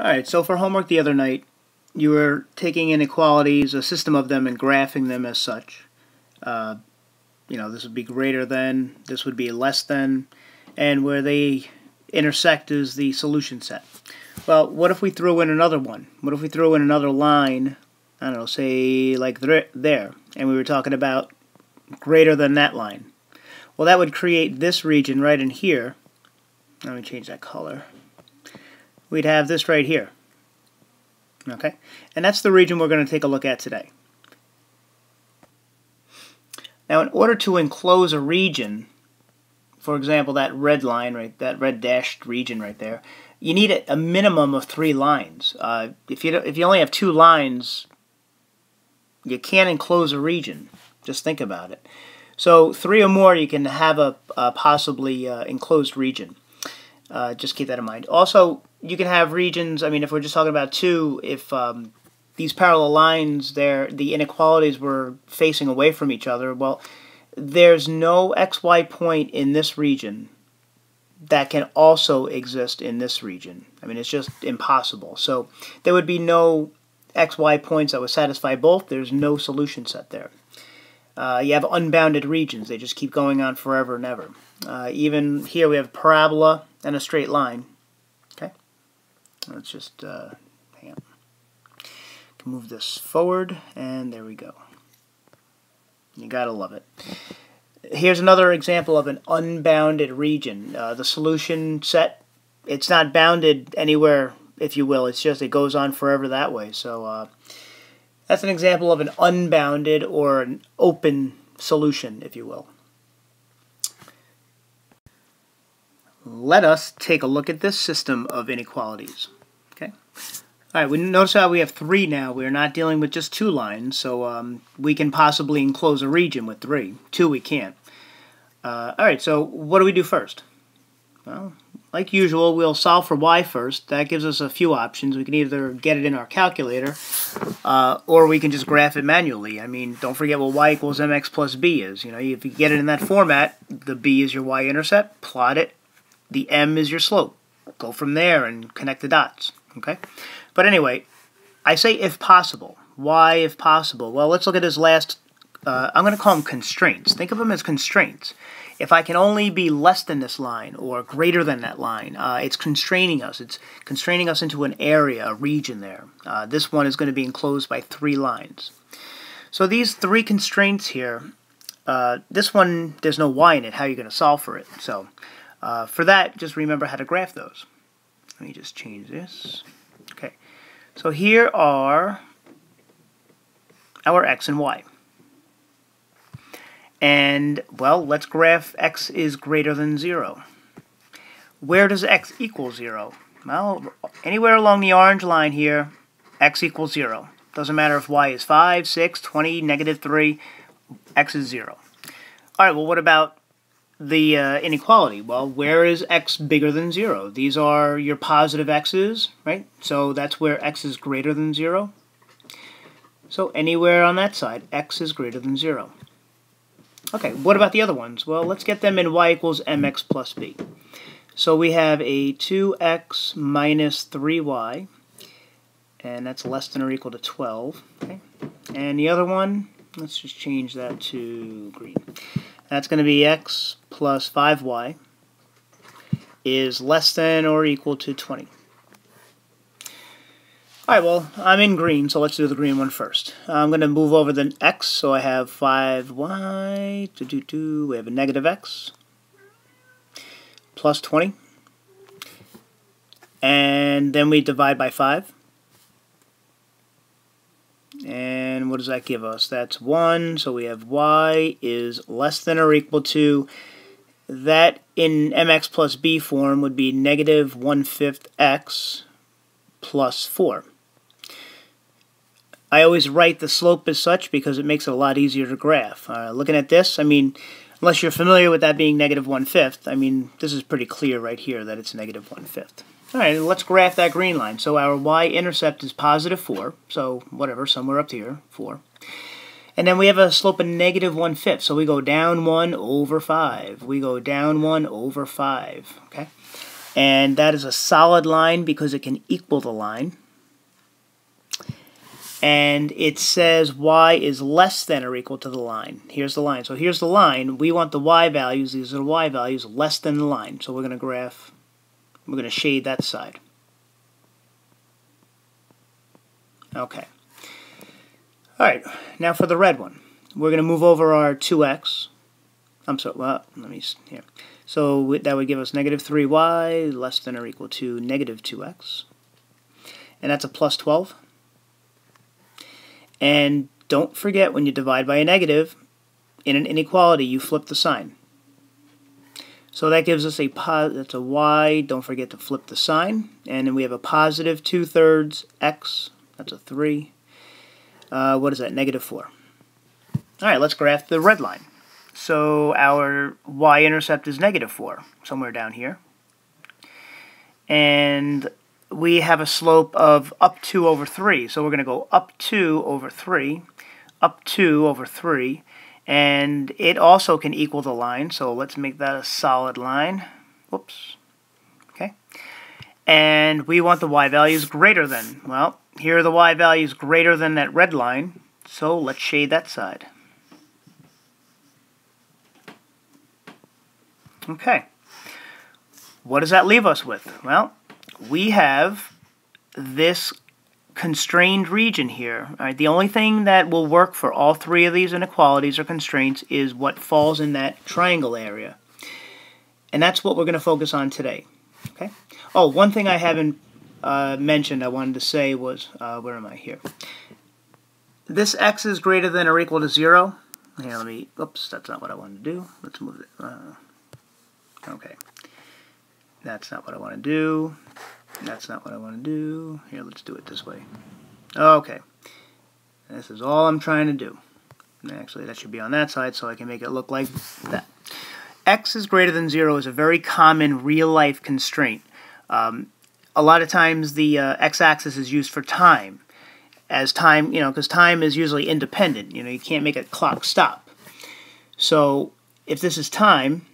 Alright, so for homework the other night, you were taking inequalities, a system of them, and graphing them as such. This would be greater than, this would be less than, and where they intersect is the solution set. Well, what if we threw in another one? What if we threw in another line, I don't know, say like there, and we were talking about greater than that line? Well, that would create this region right in here. Let me change that color. We'd have this right here. Okay? And that's the region we're going to take a look at today. Now, in order to enclose a region, for example, that red line, right, that red dashed region right there, you need a minimum of 3 lines. If you only have 2 lines, you can't enclose a region. Just think about it. So 3 or more, you can have a possibly enclosed region. Just keep that in mind. Also, you can have regions, I mean, if we're just talking about 2, if these parallel lines, the inequalities were facing away from each other, well, there's no xy point in this region that can also exist in this region. I mean, it's just impossible. So there would be no xy points that would satisfy both. There's no solution set there. You have unbounded regions. They just keep going on forever and ever. Even here we have a parabola and a straight line. Okay, let's just hang on. Can move this forward, and there we go. You gotta love it. Here's another example of an unbounded region. The solution set, it's not bounded anywhere, if you will. It's just it goes on forever that way. So that's an example of an unbounded or an open solution, if you will. Let us take a look at this system of inequalities. Okay. All right. We notice how we have 3 now. We are not dealing with just 2 lines, so we can possibly enclose a region with 3. 2 we can't. All right. So what do we do first? Well, like usual, we'll solve for y first. That gives us a few options. We can either get it in our calculator, or we can just graph it manually. I mean, don't forget what y equals mx plus b is. You know, if you get it in that format, the b is your y-intercept. Plot it. The m is your slope. Go from there and connect the dots. Okay? But anyway, I say if possible. Why if possible? Well, let's look at this last. I'm going to call them constraints. Think of them as constraints. If I can only be less than this line or greater than that line, it's constraining us. It's constraining us into an area, a region there. This one is going to be enclosed by 3 lines. So these 3 constraints here, this one, there's no y in it. How are you going to solve for it? So for that, just remember how to graph those. Let me just change this. Okay. So here are our x and y. And, well, let's graph x is greater than 0. Where does x equal 0? Well, anywhere along the orange line here, x equals 0. Doesn't matter if y is 5, 6, 20, -3, x is 0. All right, well, what about the inequality? Well, where is x bigger than 0? These are your positive x's, right? So that's where x is greater than 0. So anywhere on that side, x is greater than 0. Okay, what about the other ones? Well, let's get them in y equals mx plus b. So we have a 2x minus 3y, and that's less than or equal to 12. Okay, and the other one, let's just change that to green. That's going to be x plus 5y is less than or equal to 20. Alright, well, I'm in green, so let's do the green one first. I'm going to move over the x, so I have 5y, we have a negative x, plus 20, and then we divide by 5. And what does that give us? That's 1, so we have y is less than or equal to, that in mx plus b form would be negative 1/5 x plus 4. I always write the slope as such because it makes it a lot easier to graph. Looking at this, I mean, unless you're familiar with that being negative 1/5, I mean, this is pretty clear right here that it's negative 1/5. All right, let's graph that green line. So our y-intercept is positive 4, so whatever, somewhere up here, 4. And then we have a slope of negative 1/5, so we go down 1 over 5. We go down 1 over 5, okay? And that is a solid line because it can equal the line. And it says y is less than or equal to the line. Here's the line. So here's the line. We want the y values, these are the y values, less than the line. So we're going to shade that side. Okay. All right, now for the red one. We're going to move over our 2x. I'm sorry, well, let me, here. So that would give us negative 3y less than or equal to negative 2x. And that's a plus 12. And don't forget, when you divide by a negative, in an inequality, you flip the sign. So that gives us that's a y. Don't forget to flip the sign. And then we have a positive 2/3 x. That's a 3. What is that? Negative 4. All right, let's graph the red line. So our y-intercept is negative 4, somewhere down here. And we have a slope of up 2 over 3. So we're going to go up 2 over 3, up 2 over 3. And it also can equal the line, so let's make that a solid line. Whoops. Okay. And we want the y values greater than. Well, here are the y values greater than that red line, so let's shade that side. Okay. What does that leave us with? Well, we have this constrained region here. All right, the only thing that will work for all three of these inequalities or constraints is what falls in that triangle area. And that's what we're going to focus on today. Okay. Oh, one thing I haven't mentioned I wanted to say was, where am I here? This x is greater than or equal to 0. Here, let me, oops, that's not what I wanted to do. Let's move it. Okay. That's not what I want to do. That's not what I want to do. Here, let's do it this way. Okay. This is all I'm trying to do. Actually, that should be on that side so I can make it look like that. X is greater than 0 is a very common real-life constraint. A lot of times the x-axis is used for time. As time, because time is usually independent. You can't make a clock stop. So if this is time,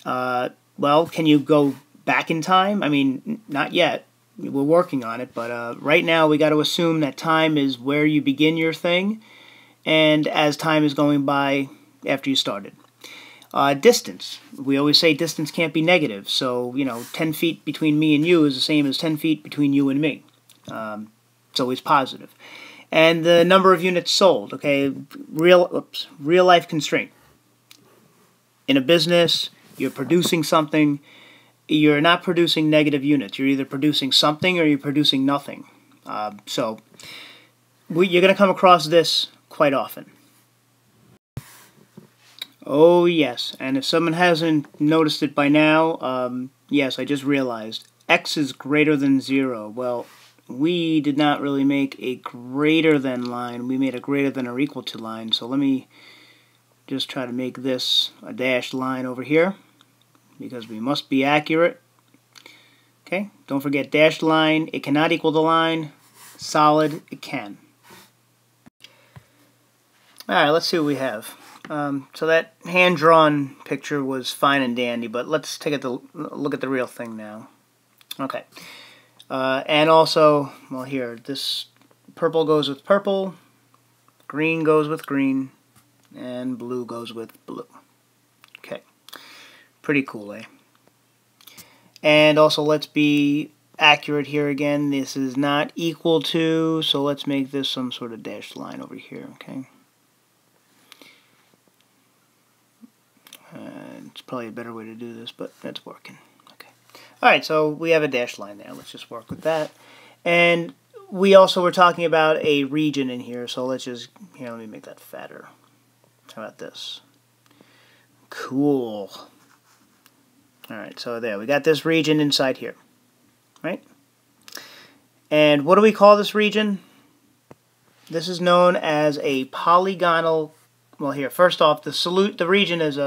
well, can you go back in time? I mean, not yet. We're working on it, but right now we got to assume that time is where you begin your thing, and as time is going by after you started. Distance. We always say distance can't be negative, so 10 feet between me and you is the same as 10 feet between you and me. It's always positive. And the number of units sold. Okay, real life constraint. In a business, you're producing something. You're not producing negative units. You're either producing something or you're producing nothing. So you're going to come across this quite often. Oh, yes. And if someone hasn't noticed it by now, yes, I just realized. X is greater than 0. Well, we did not really make a greater than line. We made a greater than or equal to line. So let me just try to make this a dashed line over here, because we must be accurate. Okay, don't forget dashed line. It cannot equal the line. Solid, it can. Alright, let's see what we have. So that hand-drawn picture was fine and dandy, but let's take a look at the real thing now. Okay. And also, well here, this purple goes with purple, green goes with green, and blue goes with blue. Okay. Pretty cool, eh? And also, let's be accurate here again. This is not equal to, so let's make this some sort of dashed line over here, okay? It's probably a better way to do this, but that's working. Okay. Alright, so we have a dashed line there. Let's just work with that. And we also were talking about a region in here, so let's just, here, let me make that fatter. How about this? Cool. Alright, so there, we got this region inside here, right? And what do we call this region? This is known as a polygonal, well here, first off, the region is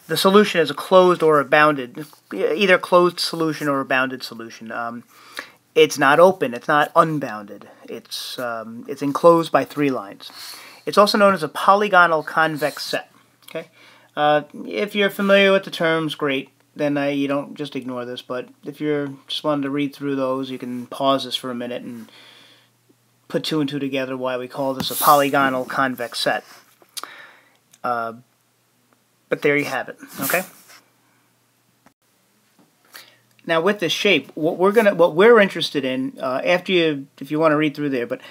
the solution is a closed or a bounded, either closed solution or a bounded solution. It's not open, it's not unbounded. It's enclosed by 3 lines. It's also known as a polygonal convex set. Okay, if you're familiar with the terms, great. then you don't just ignore this. But if you're just wanting to read through those, you can pause this for a minute and put two and two together why we call this a polygonal convex set. But there you have it. Okay. Now with this shape, what we're interested in if you want to read through there, but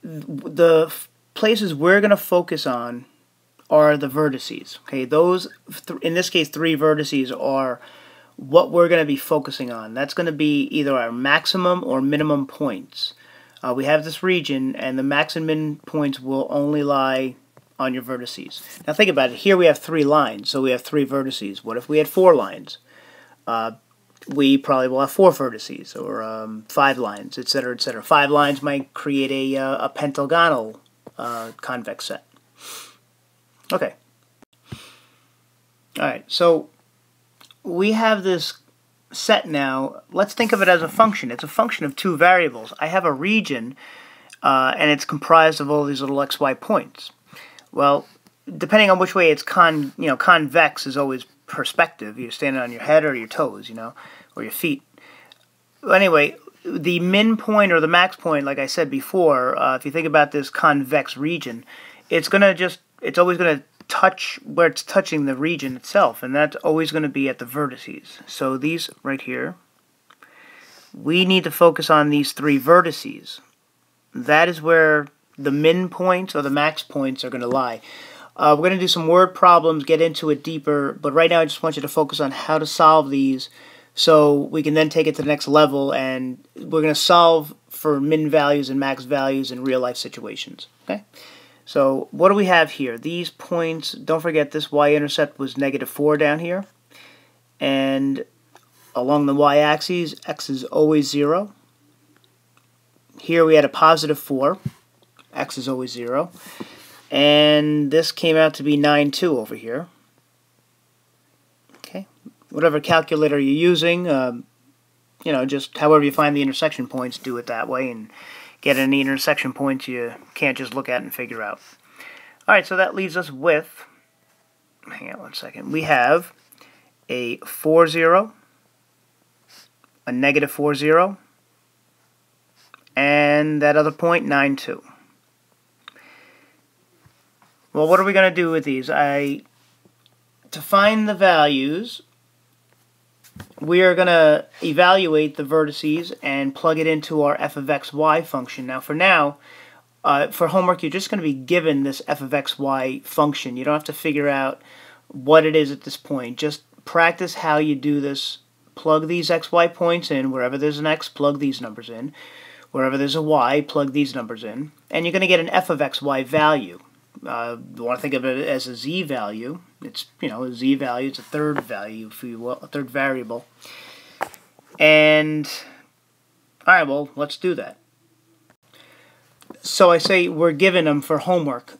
the places we're going to focus on are the vertices. Okay, those in this case 3 vertices are what we're going to be focusing on. That's going to be either our maximum or minimum points. We have this region, and the max and min points will only lie on your vertices. Now think about it. Here we have 3 lines, so we have 3 vertices. What if we had 4 lines? We probably will have 4 vertices, or 5 lines, etc., etc. 5 lines might create a pentagonal convex set. Okay. Alright, so we have this set now. Let's think of it as a function. It's a function of 2 variables. I have a region, and it's comprised of all these little xy points. Well, depending on which way it's convex is always perspective. You're standing on your head or your toes, or your feet. Anyway, the min point or the max point, like I said before, if you think about this convex region, it's always going to touch where it's touching the region itself, and that's always going to be at the vertices. So these right here, we need to focus on these 3 vertices. That is where the min points or the max points are going to lie. We're going to do some word problems, get into it deeper, but right now I just want you to focus on how to solve these so we can then take it to the next level, and we're going to solve for min values and max values in real life situations. Okay? So what do we have here? These points, don't forget this y-intercept was -4 down here, and along the y-axis, x is always 0. Here we had a +4, x is always 0. And this came out to be 9,2 over here. Okay, whatever calculator you're using, just however you find the intersection points, do it that way, and get any intersection points you can't just look at and figure out. Alright, so that leaves us with, hang on one second, we have a 4, 0, a -4, 0, and that other point, 9,2. Well, what are we going to do with these? To find the values, we are going to evaluate the vertices and plug it into our f of xy function. Now, for homework, you're just going to be given this f of xy function. You don't have to figure out what it is at this point. Just practice how you do this. Plug these xy points in. Wherever there's an x, plug these numbers in. Wherever there's a y, plug these numbers in. And you're going to get an f of xy value. You want to think of it as a z value. It's, a z value. It's a third value, if you will, a third variable. And, alright, well, let's do that. So I say we're giving them for homework.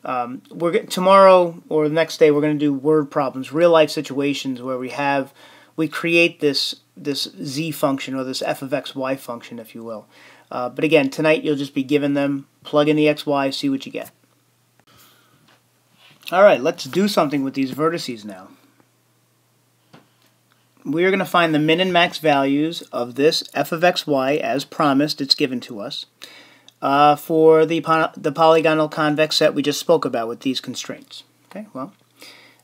Tomorrow or the next day we're going to do word problems, real life situations where we create this z function, or this f of xy function, if you will. But again, tonight you'll just be given them, plug in the xy, see what you get. Alright, let's do something with these vertices now. We are going to find the min and max values of this f of xy, as promised, it's given to us, for the polygonal convex set we just spoke about with these constraints. Okay, well,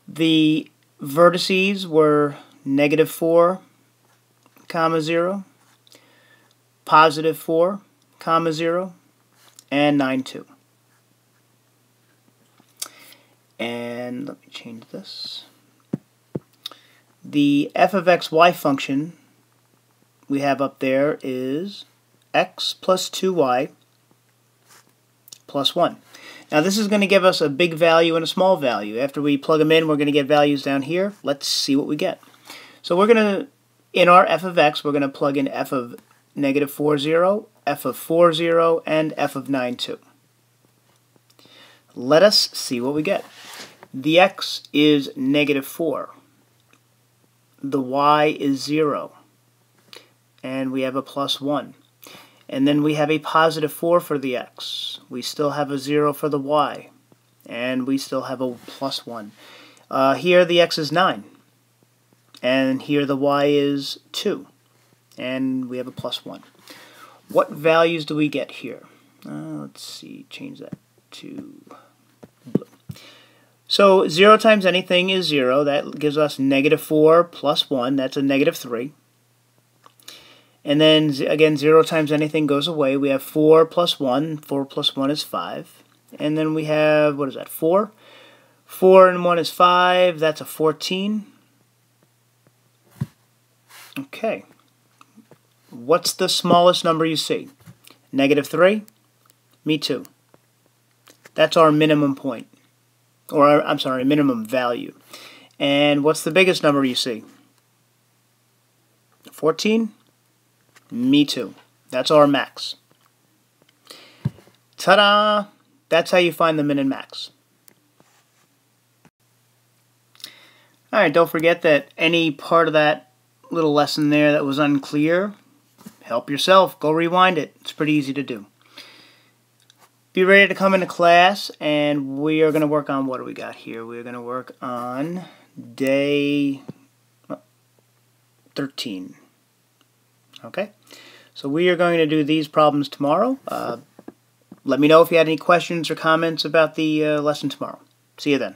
the vertices were -4, 0, +4, 0, and 9,2. And let me change this. The f of xy function we have up there is x plus 2y plus 1. Now this is going to give us a big value and a small value. After we plug them in, we're going to get values down here. Let's see what we get. So we're going to, in our f of x, we're going to plug in f of -4, 0, f of 4, 0, and f of 9,2. Let us see what we get. The x is -4. The y is 0. And we have a +1. And then we have a +4 for the x. We still have a 0 for the y. And we still have a +1. Here the x is 9. and here the y is 2, and we have a plus 1. What values do we get here? Let's see, change that to blue. So 0 times anything is 0. That gives us -4 plus 1. That's a -3. And then, again, 0 times anything goes away. We have 4 plus 1. 4 plus 1 is 5. And then we have, what is that, 4? 4 and 1 is 5. That's a 14. Okay. What's the smallest number you see? -3? Me too. That's our minimum point. Or, I'm sorry, minimum value. And what's the biggest number you see? 14? Me too. That's our max. Ta-da! That's how you find the min and max. Alright, don't forget that any part of that little lesson there that was unclear, help yourself. Go rewind it. It's pretty easy to do. Be ready to come into class, and we are going to work on, what do we got here? We're going to work on day 13. Okay? So we are going to do these problems tomorrow. Let me know if you had any questions or comments about the lesson tomorrow. See you then.